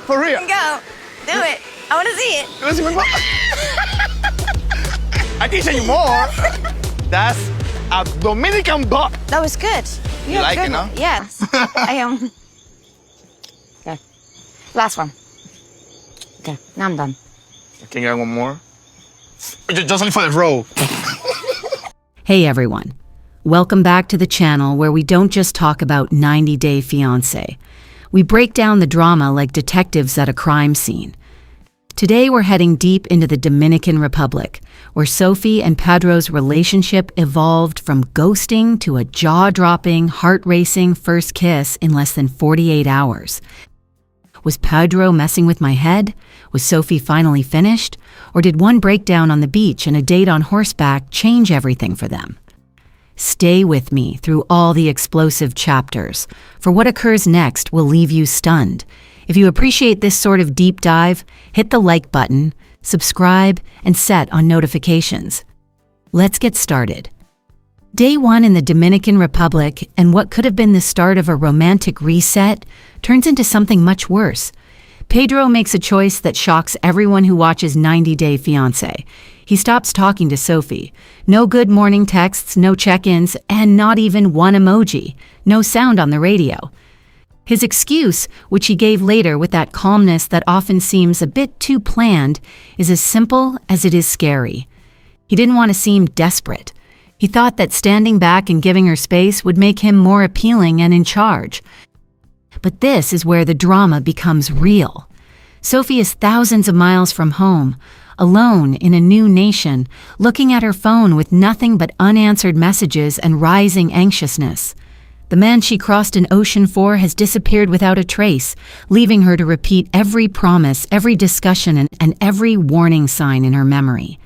For real. Go. Do it. I want to see it. Let's see I can show you more. That's a Dominican buck. That was good. You like it, no? Yes. I am. Okay. Last one. Okay, now I'm done. Can you get one more? Just only for the roll. Hey everyone. Welcome back to the channel where we don't just talk about 90 Day Fiancé. We break down the drama like detectives at a crime scene. Today we're heading deep into the Dominican Republic, where Sophie and Pedro's relationship evolved from ghosting to a jaw-dropping, heart-racing first kiss in less than 48 hours. Was Pedro messing with my head? Was Sophie finally finished? Or did one breakdown on the beach and a date on horseback change everything for them? Stay with me through all the explosive chapters, for what occurs next will leave you stunned. If you appreciate this sort of deep dive, hit the like button, subscribe, and set on notifications. Let's get started. Day 1 in the Dominican Republic, and what could have been the start of a romantic reset, turns into something much worse. Pedro makes a choice that shocks everyone who watches 90 Day Fiancé. He stops talking to Sophie. No good morning texts, no check-ins, and not even one emoji. No sound on the radio. His excuse, which he gave later with that calmness that often seems a bit too planned, is as simple as it is scary. He didn't want to seem desperate. He thought that standing back and giving her space would make him more appealing and in charge. But this is where the drama becomes real. Sophie is thousands of miles from home, alone in a new nation, looking at her phone with nothing but unanswered messages and rising anxiousness. The man she crossed an ocean for has disappeared without a trace, leaving her to repeat every promise, every discussion, and every warning sign in her memory.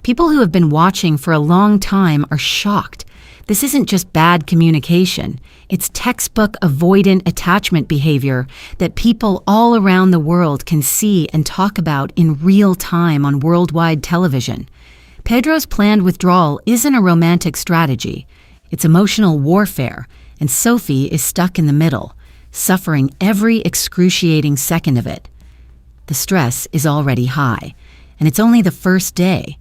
People who have been watching for a long time are shocked. This isn't just bad communication. It's textbook avoidant attachment behavior that people all around the world can see and talk about in real time on worldwide television. Pedro's planned withdrawal isn't a romantic strategy. It's emotional warfare, and Sophie is stuck in the middle, suffering every excruciating second of it. The stress is already high, and it's only the first day.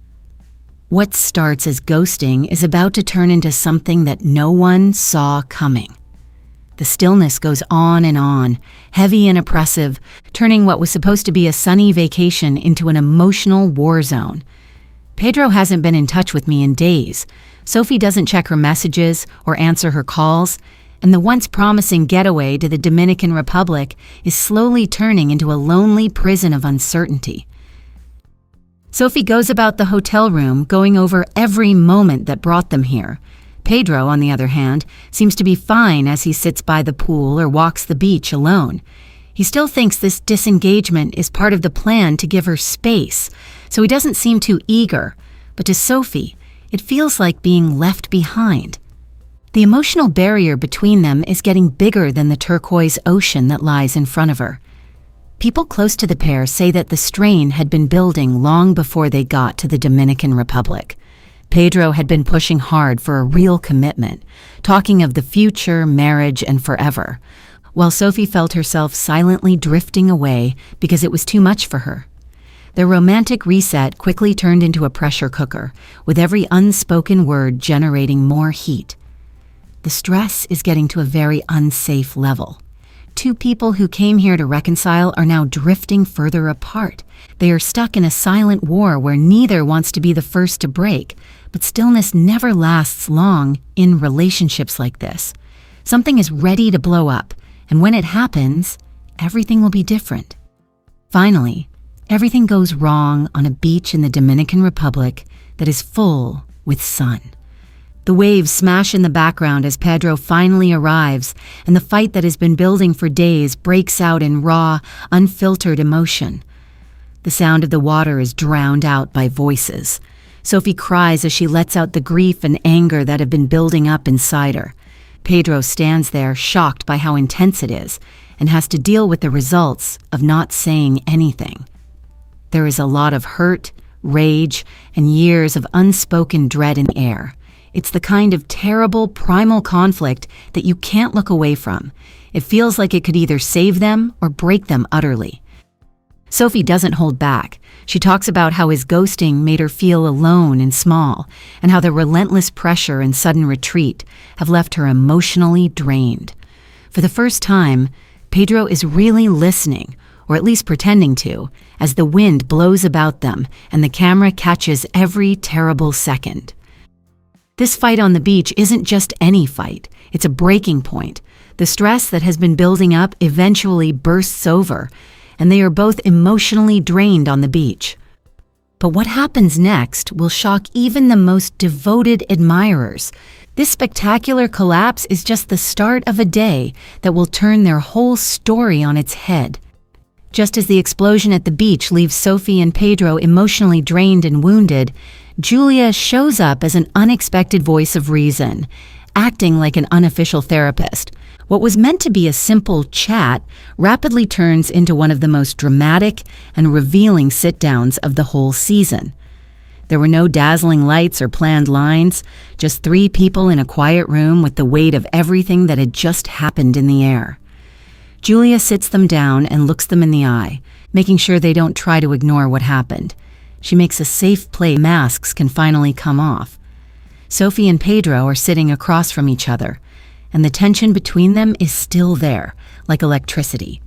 What starts as ghosting is about to turn into something that no one saw coming. The stillness goes on, heavy and oppressive, turning what was supposed to be a sunny vacation into an emotional war zone. Pedro hasn't been in touch with me in days. Sophie doesn't check her messages or answer her calls, and the once promising getaway to the Dominican Republic is slowly turning into a lonely prison of uncertainty. Sophie goes about the hotel room, going over every moment that brought them here. Pedro, on the other hand, seems to be fine as he sits by the pool or walks the beach alone. He still thinks this disengagement is part of the plan to give her space, so he doesn't seem too eager. But to Sophie, it feels like being left behind. The emotional barrier between them is getting bigger than the turquoise ocean that lies in front of her. People close to the pair say that the strain had been building long before they got to the Dominican Republic. Pedro had been pushing hard for a real commitment, talking of the future, marriage, and forever, while Sophie felt herself silently drifting away because it was too much for her. Their romantic reset quickly turned into a pressure cooker, with every unspoken word generating more heat. The stress is getting to a very unsafe level. Two people who came here to reconcile are now drifting further apart. They are stuck in a silent war where neither wants to be the first to break, but stillness never lasts long in relationships like this. Something is ready to blow up, and when it happens, everything will be different. Finally, everything goes wrong on a beach in the Dominican Republic that is full with sun. The waves smash in the background as Pedro finally arrives, and the fight that has been building for days breaks out in raw, unfiltered emotion. The sound of the water is drowned out by voices. Sophie cries as she lets out the grief and anger that have been building up inside her. Pedro stands there, shocked by how intense it is, and has to deal with the results of not saying anything. There is a lot of hurt, rage, and years of unspoken dread in the air. It's the kind of terrible, primal conflict that you can't look away from. It feels like it could either save them or break them utterly. Sophie doesn't hold back. She talks about how his ghosting made her feel alone and small, and how the relentless pressure and sudden retreat have left her emotionally drained. For the first time, Pedro is really listening, or at least pretending to, as the wind blows about them and the camera catches every terrible second. This fight on the beach isn't just any fight, it's a breaking point. The stress that has been building up eventually bursts over, and they are both emotionally drained on the beach. But what happens next will shock even the most devoted admirers. This spectacular collapse is just the start of a day that will turn their whole story on its head. Just as the explosion at the beach leaves Sophie and Pedro emotionally drained and wounded, Julia shows up as an unexpected voice of reason, acting like an unofficial therapist. What was meant to be a simple chat rapidly turns into one of the most dramatic and revealing sit-downs of the whole season. There were no dazzling lights or planned lines, just three people in a quiet room with the weight of everything that had just happened in the air. Julia sits them down and looks them in the eye, making sure they don't try to ignore what happened. She makes a safe place masks can finally come off. Sophie and Pedro are sitting across from each other, and the tension between them is still there, like electricity.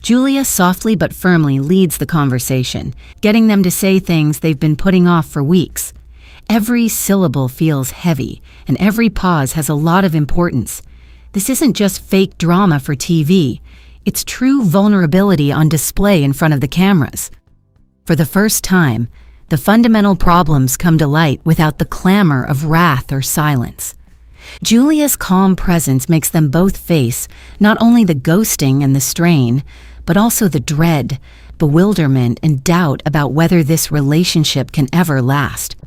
Julia softly but firmly leads the conversation, getting them to say things they've been putting off for weeks. Every syllable feels heavy, and every pause has a lot of importance. This isn't just fake drama for TV. It's true vulnerability on display in front of the cameras. For the first time, the fundamental problems come to light without the clamor of wrath or silence. Julia's calm presence makes them both face not only the ghosting and the strain, but also the dread, bewilderment, and doubt about whether this relationship can ever last.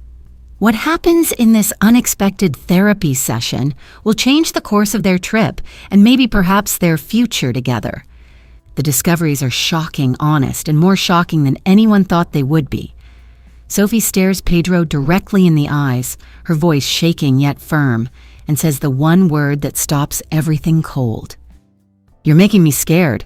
What happens in this unexpected therapy session will change the course of their trip and maybe perhaps their future together. The discoveries are shocking, honest, and more shocking than anyone thought they would be. Sophie stares Pedro directly in the eyes, her voice shaking yet firm, and says the one word that stops everything cold. "You're making me scared."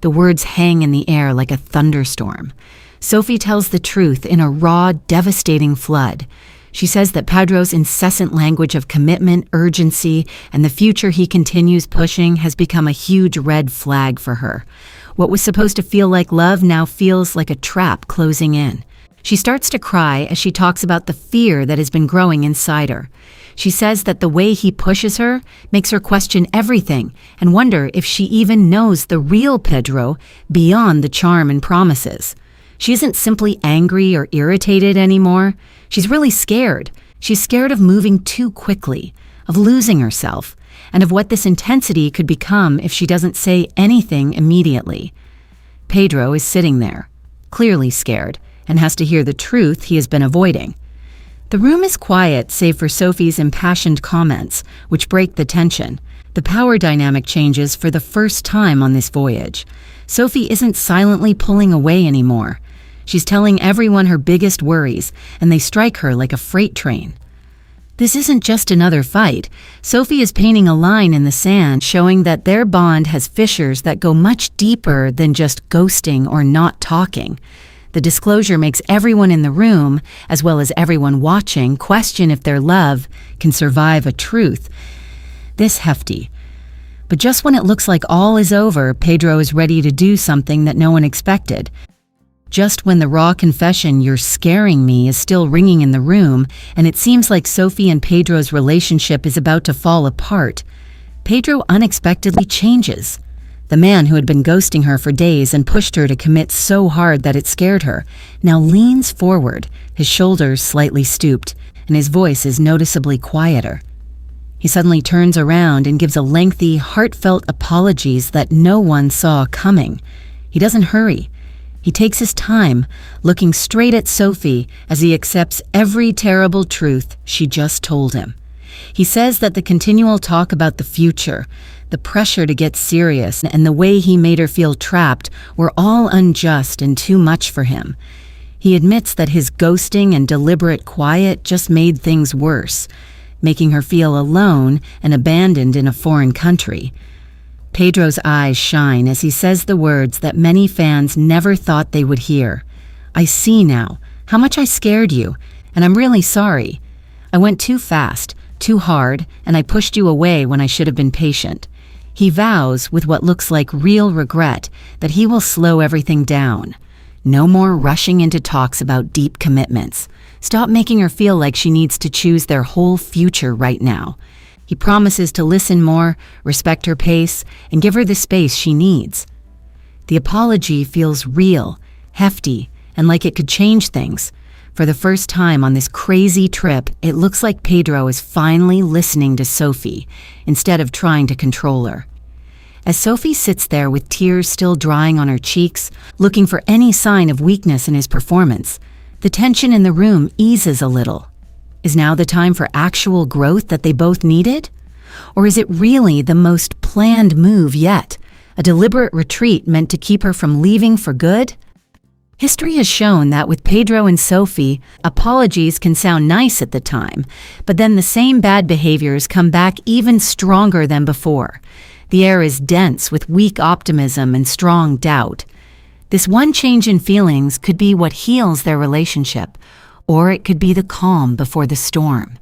The words hang in the air like a thunderstorm. Sophie tells the truth in a raw, devastating flood. She says that Pedro's incessant language of commitment, urgency, and the future he continues pushing has become a huge red flag for her. What was supposed to feel like love now feels like a trap closing in. She starts to cry as she talks about the fear that has been growing inside her. She says that the way he pushes her makes her question everything and wonder if she even knows the real Pedro beyond the charm and promises. She isn't simply angry or irritated anymore. She's really scared. She's scared of moving too quickly, of losing herself, and of what this intensity could become if she doesn't say anything immediately. Pedro is sitting there, clearly scared, and has to hear the truth he has been avoiding. The room is quiet save for Sophie's impassioned comments, which break the tension. The power dynamic changes for the first time on this voyage. Sophie isn't silently pulling away anymore. She's telling everyone her biggest worries, and they strike her like a freight train. This isn't just another fight. Sophie is painting a line in the sand showing that their bond has fissures that go much deeper than just ghosting or not talking. The disclosure makes everyone in the room, as well as everyone watching, question if their love can survive a truth this hefty. But just when it looks like all is over, Pedro is ready to do something that no one expected. Just when the raw confession, "You're scaring me," is still ringing in the room, and it seems like Sophie and Pedro's relationship is about to fall apart, Pedro unexpectedly changes. The man who had been ghosting her for days and pushed her to commit so hard that it scared her, now leans forward, his shoulders slightly stooped, and his voice is noticeably quieter. He suddenly turns around and gives a lengthy, heartfelt apologies that no one saw coming. He doesn't hurry. He takes his time, looking straight at Sophie as he accepts every terrible truth she just told him. He says that the continual talk about the future, the pressure to get serious, and the way he made her feel trapped were all unjust and too much for him. He admits that his ghosting and deliberate quiet just made things worse, making her feel alone and abandoned in a foreign country. Pedro's eyes shine as he says the words that many fans never thought they would hear. I see now how much I scared you, and I'm really sorry. I went too fast, too hard, and I pushed you away when I should have been patient. He vows, with what looks like real regret, that he will slow everything down. No more rushing into talks about deep commitments. Stop making her feel like she needs to choose their whole future right now. He promises to listen more, respect her pace, and give her the space she needs. The apology feels real, hefty, and like it could change things. For the first time on this crazy trip, it looks like Pedro is finally listening to Sophie, instead of trying to control her. As Sophie sits there with tears still drying on her cheeks, looking for any sign of weakness in his performance, the tension in the room eases a little. Is now the time for actual growth that they both needed? Or is it really the most planned move yet, a deliberate retreat meant to keep her from leaving for good? History has shown that with Pedro and Sophie, apologies can sound nice at the time, but then the same bad behaviors come back even stronger than before. The air is dense with weak optimism and strong doubt. This one change in feelings could be what heals their relationship, or it could be the calm before the storm.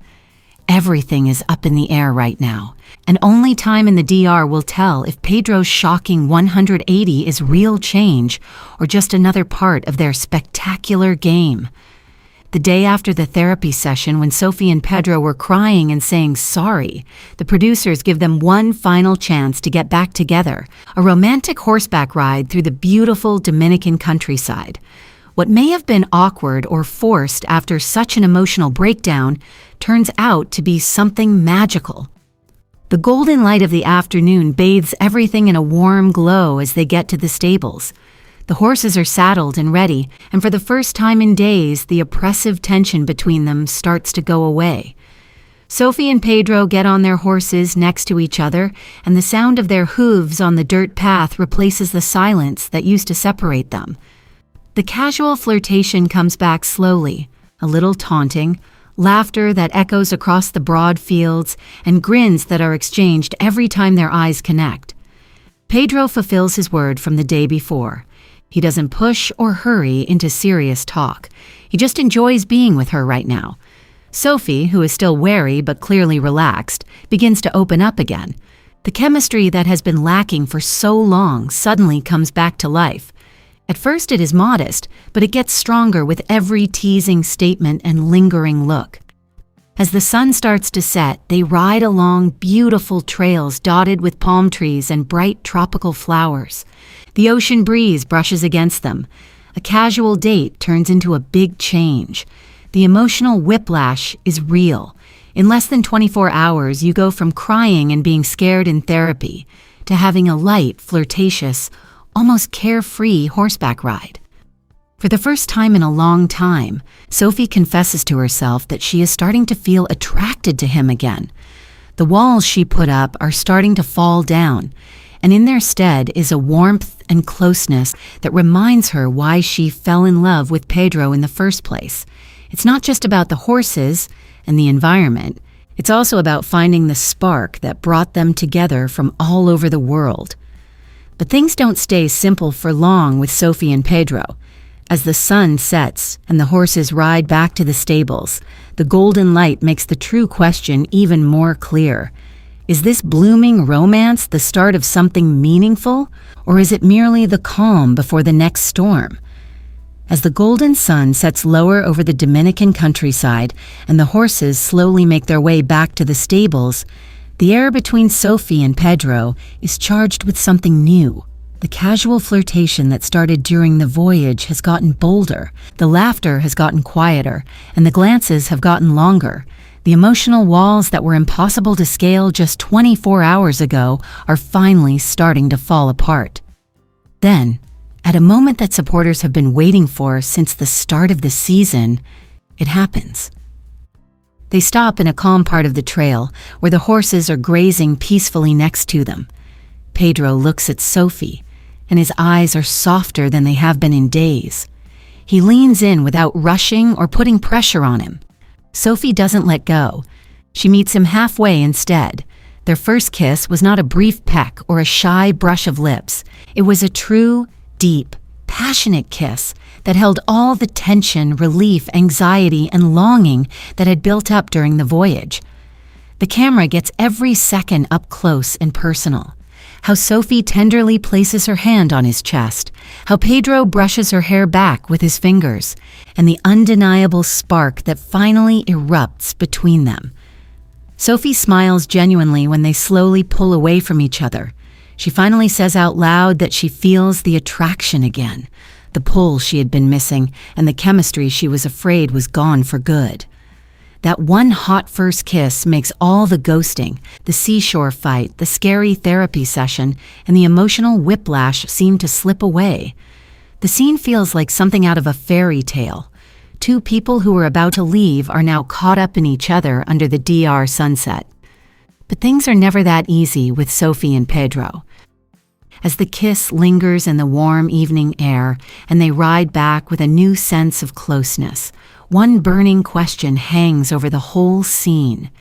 Everything is up in the air right now, and only time in the DR will tell if Pedro's shocking 180 is real change or just another part of their spectacular game. The day after the therapy session, when Sophie and Pedro were crying and saying sorry, the producers give them one final chance to get back together, a romantic horseback ride through the beautiful Dominican countryside. What may have been awkward or forced after such an emotional breakdown turns out to be something magical. The golden light of the afternoon bathes everything in a warm glow as they get to the stables. The horses are saddled and ready, and for the first time in days, the oppressive tension between them starts to go away. Sophie and Pedro get on their horses next to each other, and the sound of their hooves on the dirt path replaces the silence that used to separate them. The casual flirtation comes back slowly, a little taunting, laughter that echoes across the broad fields, and grins that are exchanged every time their eyes connect. Pedro fulfills his word from the day before. He doesn't push or hurry into serious talk. He just enjoys being with her right now. Sophie, who is still wary but clearly relaxed, begins to open up again. The chemistry that has been lacking for so long suddenly comes back to life. At first it is modest, but it gets stronger with every teasing statement and lingering look. As the sun starts to set, they ride along beautiful trails dotted with palm trees and bright tropical flowers. The ocean breeze brushes against them. A casual date turns into a big change. The emotional whiplash is real. In less than 24 hours, you go from crying and being scared in therapy to having a light, flirtatious, almost carefree horseback ride. For the first time in a long time, Sophie confesses to herself that she is starting to feel attracted to him again. The walls she put up are starting to fall down, and in their stead is a warmth and closeness that reminds her why she fell in love with Pedro in the first place. It's not just about the horses and the environment. It's also about finding the spark that brought them together from all over the world. But things don't stay simple for long with Sophie and Pedro. As the sun sets and the horses ride back to the stables, the golden light makes the true question even more clear. Is this blooming romance the start of something meaningful, or is it merely the calm before the next storm? As the golden sun sets lower over the Dominican countryside and the horses slowly make their way back to the stables, the air between Sophie and Pedro is charged with something new. The casual flirtation that started during the voyage has gotten bolder, the laughter has gotten quieter, and the glances have gotten longer. The emotional walls that were impossible to scale just 24 hours ago are finally starting to fall apart. Then, at a moment that supporters have been waiting for since the start of the season, it happens. They stop in a calm part of the trail where the horses are grazing peacefully next to them. Pedro looks at Sophie, and his eyes are softer than they have been in days. He leans in without rushing or putting pressure on him. Sophie doesn't let go. She meets him halfway instead, Their first kiss was not a brief peck or a shy brush of lips. It was a true, deep, passionate kiss that held all the tension, relief, anxiety, and longing that had built up during the voyage. The camera gets every second up close and personal. How Sophie tenderly places her hand on his chest, how Pedro brushes her hair back with his fingers, and the undeniable spark that finally erupts between them. Sophie smiles genuinely when they slowly pull away from each other. She finally says out loud that she feels the attraction again, the pull she had been missing, and the chemistry she was afraid was gone for good. That one hot first kiss makes all the ghosting, the seashore fight, the scary therapy session, and the emotional whiplash seem to slip away. The scene feels like something out of a fairy tale. Two people who were about to leave are now caught up in each other under the DR sunset. But things are never that easy with Sophie and Pedro. As the kiss lingers in the warm evening air and they ride back with a new sense of closeness, one burning question hangs over the whole scene.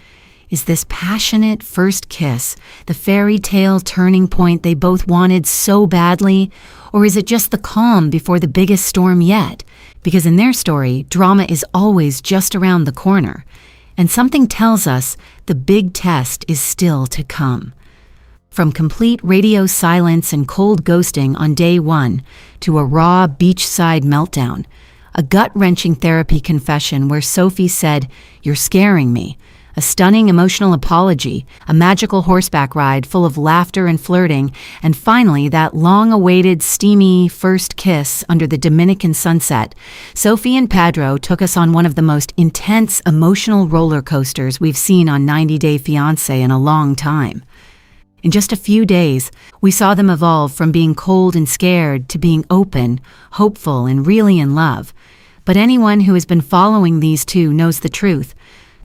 Is this passionate first kiss the fairy tale turning point they both wanted so badly, or is it just the calm before the biggest storm yet? Because in their story, drama is always just around the corner, and something tells us the big test is still to come. From complete radio silence and cold ghosting on day one to a raw beachside meltdown, a gut-wrenching therapy confession where Sophie said, "You're scaring me," a stunning emotional apology, a magical horseback ride full of laughter and flirting, and finally that long-awaited, steamy first kiss under the Dominican sunset. Sophie and Pedro took us on one of the most intense emotional roller coasters we've seen on 90 Day Fiancé in a long time. In just a few days, we saw them evolve from being cold and scared to being open, hopeful, and really in love. But anyone who has been following these two knows the truth.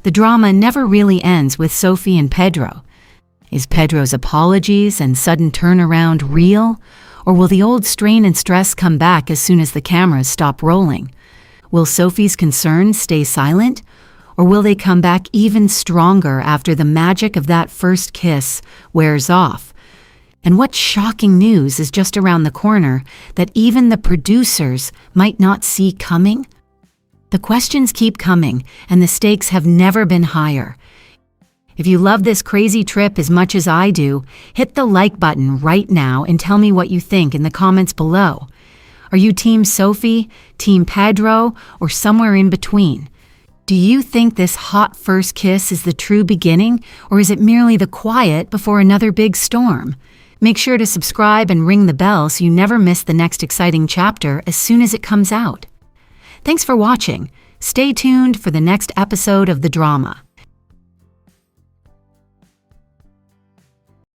The drama never really ends with Sophie and Pedro. Is Pedro's apologies and sudden turnaround real? Or will the old strain and stress come back as soon as the cameras stop rolling? Will Sophie's concerns stay silent? Or will they come back even stronger after the magic of that first kiss wears off? And what shocking news is just around the corner that even the producers might not see coming? The questions keep coming, and the stakes have never been higher. If you love this crazy trip as much as I do, hit the like button right now and tell me what you think in the comments below. Are you Team Sophie, Team Pedro, or somewhere in between? Do you think this hot first kiss is the true beginning, or is it merely the quiet before another big storm? Make sure to subscribe and ring the bell so you never miss the next exciting chapter as soon as it comes out. Thanks for watching. Stay tuned for the next episode of the drama.